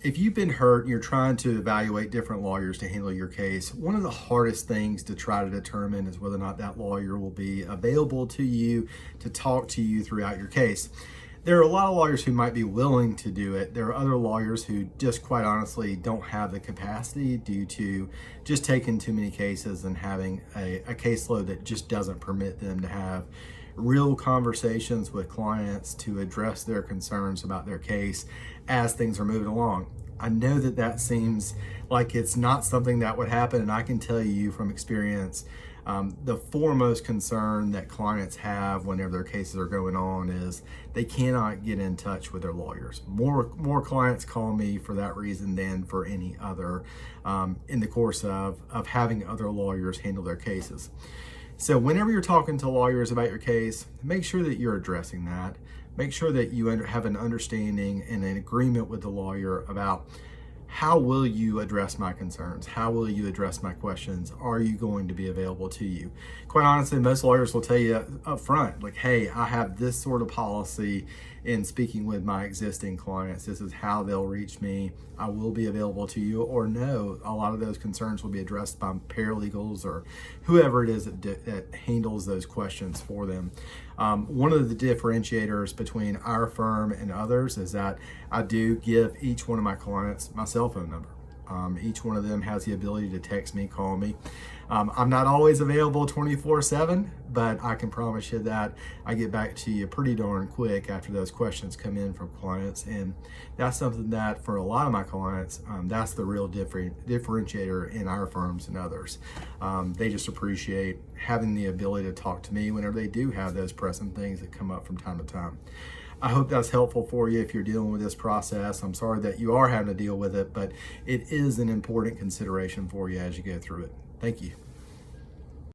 If you've been hurt and you're trying to evaluate different lawyers to handle your case, one of the hardest things to try to determine is whether or not that lawyer will be available to you to talk to you throughout your case. There are a lot of lawyers who might be willing to do it. There are other lawyers who just quite honestly don't have the capacity due to just taking too many cases and having a caseload that just doesn't permit them to have real conversations with clients to address their concerns about their case as things are moving along. I know that that seems like it's not something that would happen, and I can tell you from experience, the foremost concern that clients have whenever their cases are going on is they cannot get in touch with their lawyers. More clients call me for that reason than for any other in the course of having other lawyers handle their cases. So whenever you're talking to lawyers about your case, make sure that you're addressing that. Make sure that you have an understanding and an agreement with the lawyer about how will you address my concerns? How will you address my questions? Are you going to be available to you? Quite honestly, most lawyers will tell you up front, like, hey, I have this sort of policy in speaking with my existing clients. This is how they'll reach me. I will be available to you. Or no, a lot of those concerns will be addressed by paralegals or whoever it is that handles those questions for them. One of the differentiators between our firm and others is that I do give each one of my clients my cell phone number. Each one of them has the ability to text me, call me. I'm not always available 24/7, but I can promise you that I get back to you pretty darn quick after those questions come in from clients. And that's something that for a lot of my clients, that's the real differentiator in our firms and others. They just appreciate having the ability to talk to me whenever they do have those pressing things that come up from time to time. I hope that's helpful for you if you're dealing with this process. I'm sorry that you are having to deal with it, but it is an important consideration for you as you go through it. Thank you.